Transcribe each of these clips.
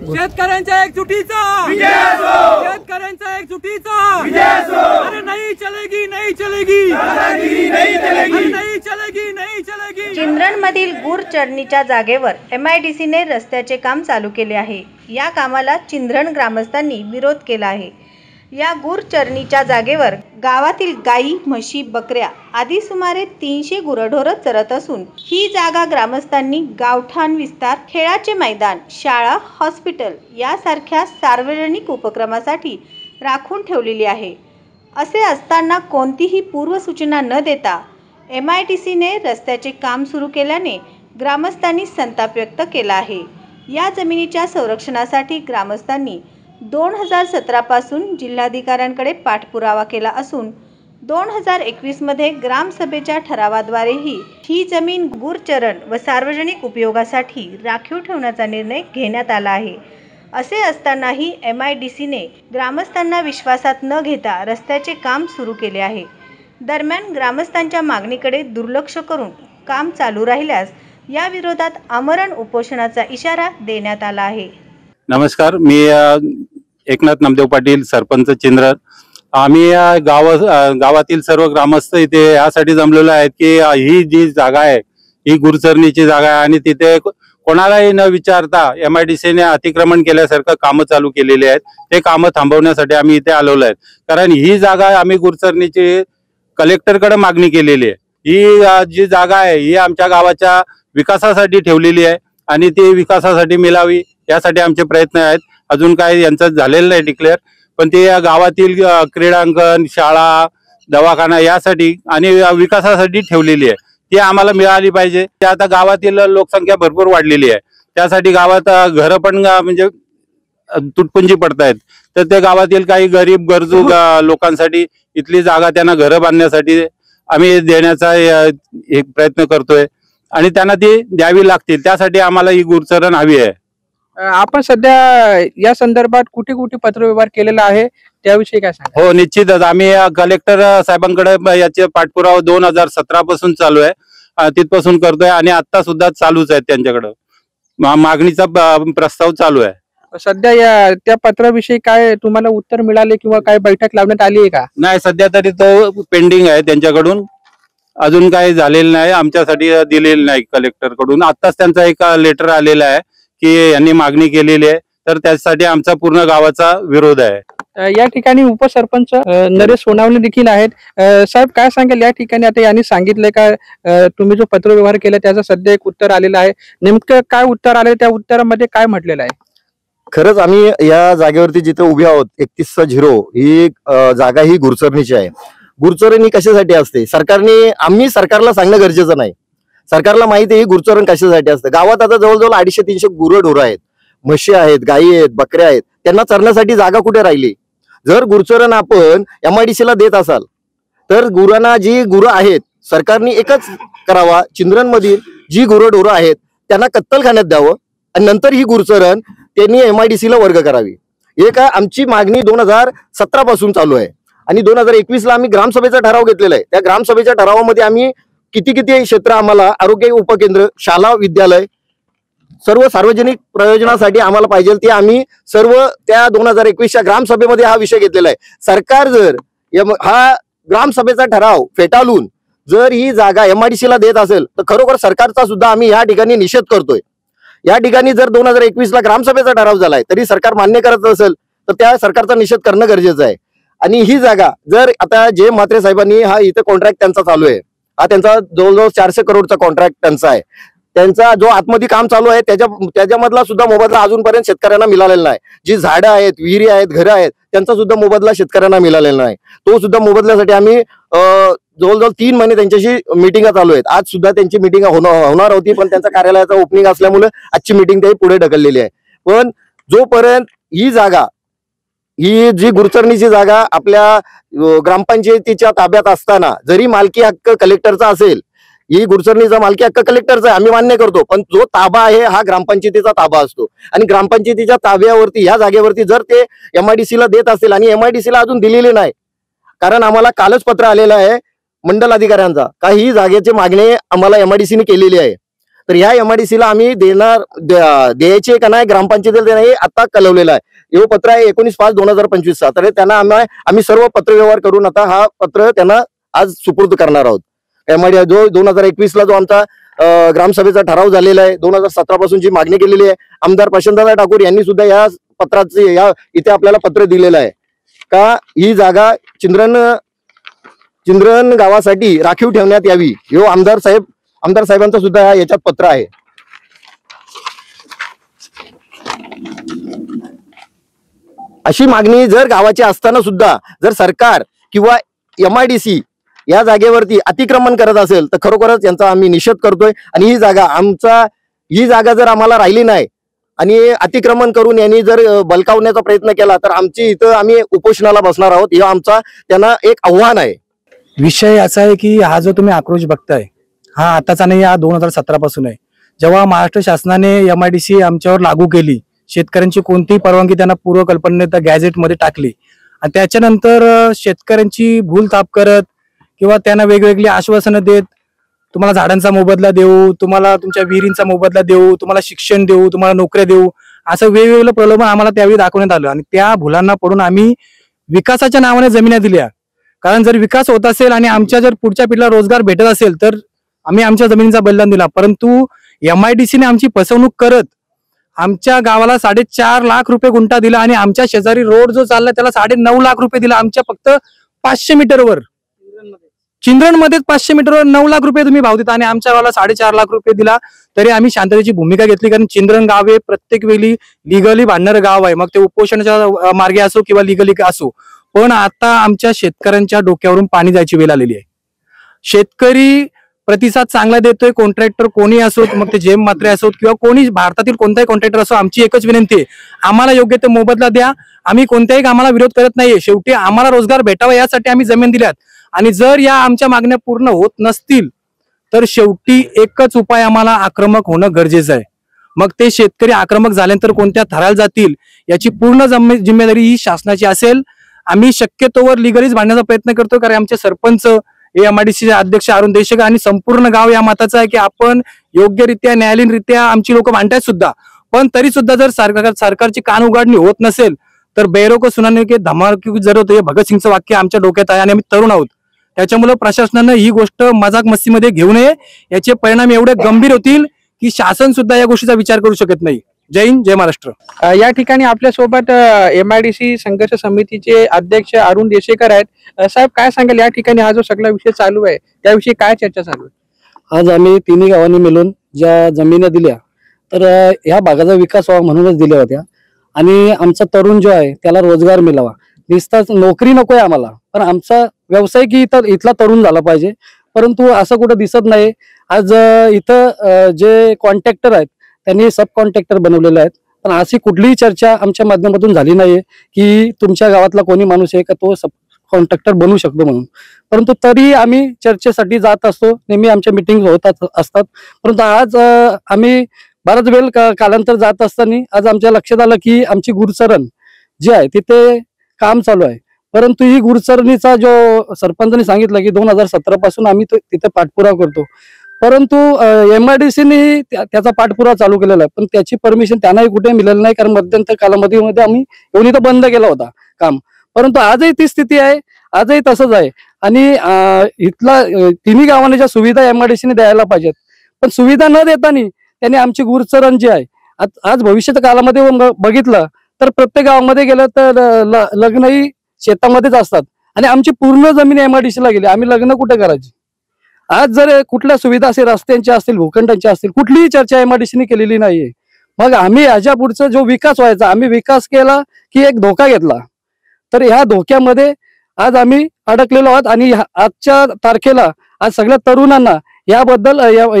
शेतकऱ्यांच्या एकजुटीचा शेतकऱ्यांच्या एकजुटीचा अरे नहीं चलेगी नहीं चलेगी नहीं चलेगी नहीं चलेगी। चिंद्रणमधील गुर चरणीच्या जागेवर MIDCने रस्त्याचे काम चालू केले आहे। या कामाला चिंद्रण ग्रामस्थांनी विरोध केला आहे। या गुर चरणीच्या जागेवर गावातील गाई, म्हशी, बकऱ्या आदी सुमारे 300 गुरढोरं चरत असून ही जागा ग्रामस्थांनी गावठाण विस्तार, खेळाचे मैदान, शाळा, हॉस्पिटल यासारख्या सार्वजनिक उपक्रमासाठी राखून ठेवलेली आहे। असे असताना कोणतीही पूर्वसूचना न देता MIDCने रस्त्याचे काम सुरू केल्याने ग्रामस्थांनी संताप व्यक्त केला आहे। या जमिनीच्या संरक्षणासाठी ग्रामस्थांनी 2017 पासून जिल्हाधिकाऱ्यांकडे पाठपुरावा केला असून 2021 मध्ये ग्रामसभेच्या ठरावाद्वारेही ही जमीन गुरचरण व सार्वजनिक उपयोगासाठी राखीव ठेवण्याचा निर्णय घेण्यात आला आहे। असे असतानाही MIDCने ग्रामस्थांना विश्वासात न घेता रस्त्याचे काम सुरू केले आहे। दरम्यान ग्रामस्थांच्या मागणीकडे दुर्लक्ष करून काम चालू राहिल्यास या विरोधात आमरण उपोषणाचा इशारा देण्यात आला आहे। नमस्कार, मी एकनाथ नामदेव पाटील, सरपंच चिंद्रण। आम्ही गावातील सर्व ग्रामस्थ इथे यासाठी जमलेलो आहेत की ही जी जागा आहे ही गुरचरणीची जागा आहे आणि तिथे कोणालाही न विचारता MIDCने अतिक्रमण केल्यासारखं कामं चालू केलेली आहेत। ते कामं थांबवण्यासाठी आम्ही इथे आलेलो आहेत, कारण ही जागा आम्ही गुरचरणीची कलेक्टरकडे मागणी केलेली आहे। ही जी जागा आहे ही आमच्या गावाच्या विकासासाठी ठेवलेली आहे आणि ती विकासासाठी मिळावी यासाठी आमचे प्रयत्न आहेत। अजून काही यांचं झालेलं नाही डिक्लेअर, पण ते गावातील क्रीडांगण, शाळा, दवाखाना यासाठी आणि विकासासाठी ठेवलेली आहे। ती आम्हाला मिळाली पाहिजे। ते आता गावातील लोकसंख्या भरपूर वाढलेली आहे, त्यासाठी गावात घरं पण म्हणजे तुटपुंजी पडतायत। तर ते गावातील काही गरीब गरजू लोकांसाठी इथली जागा त्यांना घरं बांधण्यासाठी आम्ही देण्याचा एक प्रयत्न करतोय आणि त्यांना ती द्यावी लागतील। त्यासाठी आम्हाला ही गुरचरण हवी आहे। आपण सध्या या संदर्भात कुठे कुठे पत्रव्यवहार केलेला आहे त्याविषयी काय सांगा? हो, निश्चितच आम्ही कलेक्टर साहेबांकडे याचे पाठपुरावा 2017 पासून चालू आहे, तिथपासून करतोय आणि आता सुद्धा चालूच आहे। त्यांच्याकडे मागणीचा प्रस्ताव चालू आहे। सध्या त्या पत्राविषयी काय तुम्हाला उत्तर मिळाले किंवा काय बैठक लावण्यात आली आहे का? नाही, सध्या तरी तो पेंडिंग आहे त्यांच्याकडून, अजून काही झालेलं नाही, आमच्यासाठी दिलेलं नाही कलेक्टर कडून। आताच त्यांचा एक लेटर आलेला आहे की यांनी मागणी केलेली आहे, तर त्यासाठी आमचा पूर्ण गावाचा विरोध आहे। या ठिकाणी उपसरपंच नरेश सोनावणे देखील आहेत। साहेब, काय सांगाल या ठिकाणी? आता यांनी सांगितलंय का तुम्ही जो पत्रव्यवहार केला त्याचं सध्या एक उत्तर आलेलं आहे, नेमकं काय उत्तर आले, त्या उत्तरामध्ये काय म्हटलेलं आहे? खरंच आम्ही या जागेवरती जिथे उभे आहोत 31/0 ही जागा ही गुरचरणीची आहे। गुरचरणी कशासाठी असते आम्ही सरकारला सांगणं गरजेचं नाही। सरकारला माहिती आहे ही गुरचरण कशासाठी असतं। गावात आता जवळजवळ 250-300 गुरढोरं आहेत, म्हशी आहेत, गायी आहेत, बकऱ्या आहेत, त्यांना चरण्यासाठी जागा कुठे राहिली? जर गुरचरण आपण MIDCला देत असाल तर गुरांना जी गुरं आहेत सरकारने एकच करावा, चिंद्रणमधील जी गुरढोरं आहेत त्यांना कत्तलखान्यात द्यावं आणि नंतर ही गुरचरण त्यांनी MIDCला वर्ग करावी। एक आमची मागणी 2017 पासून चालू आहे आणि 2021 ला आम्ही ग्रामसभेचा ठराव घेतलेला आहे। त्या ग्रामसभेच्या ठरावामध्ये आम्ही किती क्षेत्र आम्हाला आरोग्य उपकेंद्र, शाळा, विद्यालय सर्व सार्वजनिक प्रयोजनासाठी आम्हाला पाहिजे ते आम्ही सर्व त्या 2021च्या ग्रामसभेमध्ये हा विषय घेतलेला आहे। सरकार जर हा ग्रामसभेचा ठराव फेटाळून जर ही जागा MIDCला देत असेल तर खरोखर सरकारचा सुद्धा आम्ही या ठिकाणी निषेध करतोय। या ठिकाणी जर 2021 ला ग्रामसभेचा ठराव झालाय तरी सरकार मान्य करत असेल तर त्या सरकारचा निषेध करणं गरजेचं आहे। आणि ही जागा जर आता जे म्हात्रे साहेबांनी हा इथे कॉन्ट्रॅक्ट त्यांचा चालू आहे, हा त्यांचा जवळजवळ 400 करोडचा कॉन्ट्रॅक्ट त्यांचा आहे। त्यांचा जो आतमध्ये काम चालू आहे त्याच्यामधला सुद्धा मोबदला अजूनपर्यंत शेतकऱ्यांना मिळालेला नाही। जी झाडं आहेत, विहिरी आहेत, घरं आहेत त्यांचा सुद्धा मोबदला शेतकऱ्यांना मिळालेला नाही। तो सुद्धा मोबदल्यासाठी आम्ही जवळजवळ 3 महिने त्यांच्याशी मिटिंगा चालू आहेत। आज सुद्धा त्यांची मिटिंग होणार होती, पण त्यांच्या कार्यालयाचा ओपनिंग असल्यामुळे आजची मिटिंग ते पुढे ढकललेली आहे। पण जोपर्यंत ही जागा, ही जी गुरचरणीची जागा आपल्या ग्रामपंचायतीच्या ताब्यात असताना जरी मालकी हक्क कलेक्टरचा असेल, ही गुरचरणीचा मालकी हक्क कलेक्टरचा आहे, आम्ही मान्य करतो, पण जो ताबा आहे हा ग्रामपंचायतीचा ताबा असतो आणि ग्रामपंचायतीच्या ताब्यावरती या जागेवरती जर ते MIDCला देत असेल आणि MIDCला अजून दिलेले नाही, कारण आम्हाला कालच पत्र आलेलं आहे मंडल अधिकाऱ्यांचा का ही जागेची मागणी आम्हाला MIDCने केलेली आहे, तर ह्या MIDC ला आम्ही द्यायचे का नाही ग्रामपंचायतीला ते नाही आता कळवलेलं आहे। हे पत्र आहे 19/5/2025 तर त्यांना आम्ही सर्व पत्रव्यवहार करून आता हा पत्र त्यांना आज सुपूर्द करणार आहोत। MIDC जो 2021 ला जो आमचा ग्रामसभेचा ठराव झालेला आहे, 2017 पासून जी मागणी केलेली आहे, आमदार प्रशांतदादा ठाकूर यांनी सुद्धा या पत्राचे इथे आपल्याला पत्र दिलेलं आहे का ही जागा चिंद्रन गावासाठी राखीव ठेवण्यात यावी। हे आमदार साहेबांचं सुद्धा याच्यात पत्र आहे। अशी मागणी जर गावाची असताना सुद्धा जर सरकार किंवा MIDC या जागेवरती अतिक्रमण करत असेल तर खरोखरच यांचा आम्ही निषेध करतोय। आणि ही जागा जर आम्हाला राहिली नाही आणि अतिक्रमण करून यांनी जर बलकावण्याचा प्रयत्न केला तर आम्ही उपोषणाला बसणार आहोत। हे आमचा त्यांना एक आव्हान आहे। विषय असा आहे की हा जो तुम्ही आक्रोश बघताय हा आताचा नाही, हा 2017 पासून आहे। जेव्हा महाराष्ट्र शासनाने MIDC आमच्यावर लागू केली, शेतकऱ्यांची कोणतीही परवानगी त्यांना पूर्वकल्पने त्या गॅझेटमध्ये टाकली आणि त्याच्यानंतर शेतकऱ्यांची भूलथाप करत किंवा त्यांना वेगवेगळी आश्वासनं देत तुम्हाला झाडांचा मोबदला देऊ, तुम्हाला तुमच्या विहिरींचा मोबदला देऊ, तुम्हाला शिक्षण देऊ, तुम्हाला नोकऱ्या देऊ, असं वेगवेगळं प्रलोभन आम्हाला त्यावेळी दाखवण्यात आलं आणि त्या भुलांना पडून आम्ही विकासाच्या नावाने जमिन्या दिल्या। कारण जर विकास होत असेल आणि आमच्या जर पुढच्या पिढीला रोजगार भेटत असेल तर आम्ही आमच्या जमिनीचा बलिदान दिला। परंतु MIDC ने आमची फसवणूक करत आमच्या गावाला 4.5 लाख रुपये गुंठा दिला आणि आमच्या शेजारी रोड जो चालला त्याला 9.5 लाख रुपये दिला। आमच्या फक्त 500 मीटरवर चिंद्रणमध्ये 500 मीटरवर 9 लाख रुपये तुम्ही भाव देता आणि आमच्या गावाला 4.5 लाख रुपये दिला। तरी आम्ही शांततेची भूमिका घेतली, कारण चिंद्रण गाव हे प्रत्येक वेळी लिगली भांडणारं गाव आहे, मग ते उपोषणाच्या मार्गे असो किंवा लिगली असो। पण आता आमच्या शेतकऱ्यांच्या डोक्यावरून पाणी जायची वेळ आलेली आहे। शेतकरी प्रतिसाद चांगला देतोय, कॉन्ट्रॅक्टर कोणी असोत, मग ते जेम मात्रे असोत किंवा कोणी भारतातील कोणताही कॉन्ट्रॅक्टर असो, आमची एकच विनंती आहे आम्हाला योग्य ते मोबदला द्या। आम्ही कोणत्याही कामाला विरोध करत नाहीये, शेवटी आम्हाला रोजगार भेटावा यासाठी आम्ही जमीन दिल्यात आणि जर या आमच्या मागण्या पूर्ण होत नसतील तर शेवटी एकच उपाय, आम्हाला आक्रमक होणं गरजेचं आहे। मग ते शेतकरी आक्रमक झाल्यानंतर कोणत्या थराला जातील याची पूर्ण जिम्मेदारी ही शासनाची असेल। आम्ही शक्यतोवर लिगलीच भांडण्याचा प्रयत्न करतो, कारण आमचे सरपंच MIDC अध्यक्ष अरुण देशक आणि संपूर्ण गाव या मताचा आहे की आपण योग्यरित्या न्यायालयीनरित्या आमची लोक भांडतायत सुद्धा, पण तरी सुद्धा जर सरकारची कान उघडणी होत नसेल तर बेरो को सुनाने के धमाल की जरूरत आहे, भगतसिंगचं वाक्य आमच्या डोक्यात आहे आणि आम्ही तरुण आहोत। त्याच्यामुळे प्रशासनानं ही गोष्ट मजाक मस्तीमध्ये घेऊ नये, याचे परिणाम एवढे गंभीर होतील की शासन सुद्धा या गोष्टीचा विचार करू शकत नाही। जय हिंद, जय महाराष्ट्र। या ठिकाणी आपल्या सोबत MIDC संघर्ष समितीचे अध्यक्ष अरुण देशेकर आहेत। साहेब काय सांगाल, या ठिकाणी हा जो सगळा विषय चालू आहे त्याविषयी काय चर्चा चालू आहे? आज आम्ही तिन्ही गावांनी मिळून ज्या जमिनी दिल्या तर ह्या भागाचा विकास व्हावा म्हणूनच दिल्या होत्या आणि आमचा तरुण जो आहे त्याला रोजगार मिळावा। नुसताच नोकरी नकोय आम्हाला, पण आमचा व्यवसाय की इथला तरुण झाला पाहिजे, परंतु असं कुठं दिसत नाही। आज इथं जे कॉन्ट्रॅक्टर आहेत त्यांनी सब कॉन्ट्रॅक्टर बनवलेले आहेत, पण अशी कुठलीही चर्चा आमच्या माध्यमातून झाली नाहीये की तुमच्या गावातला कोणी माणूस आहे का तो सब कॉन्ट्रॅक्टर बनवू शकतो म्हणून। परंतु तरी आम्ही चर्चेसाठी जात असतो, नेहमी आमच्या मिटिंग होत असतात। परंतु आज आम्ही बराच वेळ कालांतर जात असताना आज आमच्या लक्षात आलं की आमची गुरुचरण जी आहे तिथे काम चालू आहे, परंतु ही गुरुचरणीचा जो सरपंचांनी सांगितलं की 2017 पासून आम्ही तिथे पाठपुरावा करतो, परंतु MIDC ने त्याचा पाठपुरावा चालू केलेला आहे, पण त्याची परमिशन त्यांनाही कुठे मिळाली नाही, कारण मध्यंतर कालावधीमध्ये आम्ही येऊन इथं बंद केला होता काम। परंतु आजही ती स्थिती आहे, आजही तसंच आहे आणि इथला तिन्ही गावांना ज्या सुविधा MIDC ने द्यायला पाहिजेत, पण सुविधा न देताना त्यांनी आमची गुरुचरण जी आहे आज भविष्याच्या काळामध्ये बघितलं तर प्रत्येक गावामध्ये गेलं तर लग्नही शेतामध्येच असतात आणि आमची पूर्ण जमीन MIDC ला गेली, आम्ही लग्न कुठे करायची? आज जर कुठल्या सुविधा असेल, रस्त्यांच्या असतील, भूखंडांच्या असतील, कुठलीही चर्चा MIDC ने केलेली नाहीये। मग आम्ही याच्या पुढचा जो विकास व्हायचा, आम्ही विकास केला की एक धोका घेतला, तर ह्या धोक्यामध्ये आज आम्ही अडकलेलो आहोत आणि आजच्या तारखेला आज सगळ्या तरुणांना याबद्दल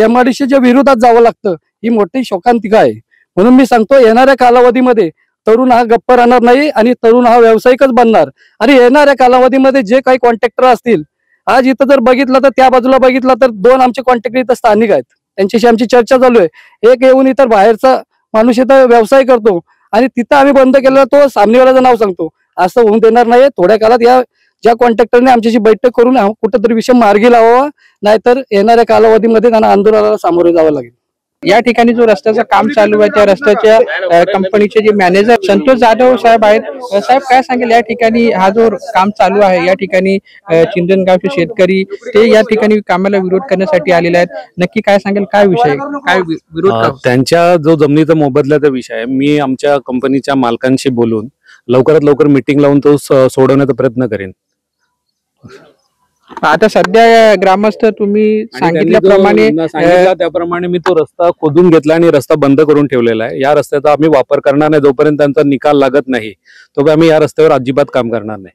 MIDCच्या विरोधात जावं लागतं, ही मोठी शोकांतिका आहे। म्हणून मी सांगतो येणाऱ्या कालावधीमध्ये तरुण हा गप्प राहणार नाही आणि तरुण हा व्यावसायिकच बनणार आणि येणाऱ्या कालावधीमध्ये जे काही कॉन्ट्रॅक्टर असतील, आज इथं जर बघितलं तर त्या बाजूला बघितलं तर 2 आमचे कॉन्ट्रॅक्टर इथं स्थानिक आहेत, त्यांच्याशी आमची चर्चा चालू आहे। एक येऊन इतर बाहेरचा माणूस इथं व्यवसाय करतो आणि तिथं आम्ही बंद केलं तो सामनेवाल्याचं नाव सांगतो, असं होऊन देणार नाही। थोड्या काळात या ज्या कॉन्ट्रॅक्टरने आमच्याशी बैठक करून कुठेतरी विषय मार्गी लावावा, नाहीतर येणाऱ्या कालावधीमध्ये त्यांना आंदोलनाला सामोरे जावं लागेल। या ठिकाणी जो रस्त्याचं काम चालू आहे त्या रस्त्याच्या कंपनीचे जे मॅनेजर संतोष जाधव साहेब आहेत. साहेब काय सांगेल या ठिकाणी हा जो काम चालू आहे या ठिकाणी चिंधनगावचे शेतकरी ते या ठिकाणी कामाला विरोध करण्यासाठी आलेले आहेत. नक्की काय सांगेल, काय विषय, काय विरोध? त्यांच्या जो जमिनीचा मोबदल्याचा विषय आहे, मी आमच्या कंपनीच्या मालकांशी बोलून लवकरात लवकर मीटिंग लावून तो सोडवण्याचा प्रयत्न करेन. आता सध्या ग्रामस्थ तुम्ही सांगितल्याप्रमाणे त्याप्रमाणे मी तो रस्ता खोदून घेतला आणि रस्ता बंद करून ठेवलेला आहे. या रस्त्याचा आम्ही वापर करणार नाही जोपर्यंत त्यांचा निकाल लागत नाही, तो आम्ही या रस्त्यावर अजिबात काम करणार नाही.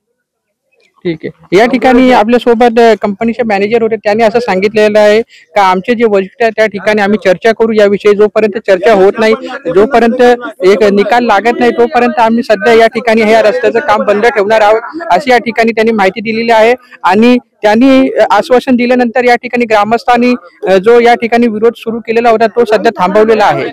ठीक आहे. या ठिकाणी आपल्या सोबत कंपनीचे मॅनेजर होते, त्यांनी असं सांगितलेलं आहे का आमचे जे वरिष्ठ आहे त्या ठिकाणी आम्ही चर्चा करू याविषयी. जोपर्यंत चर्चा होत नाही, जोपर्यंत एक निकाल लागत नाही, तोपर्यंत आम्ही सध्या या ठिकाणी या रस्त्याचं काम बंद ठेवणार आहोत अशी या ठिकाणी त्यांनी माहिती दिलेली आहे. आणि त्यांनी आश्वासन दिल्यानंतर या ठिकाणी ग्रामस्थांनी जो या ठिकाणी विरोध सुरू केलेला होता तो सध्या थांबवलेला आहे.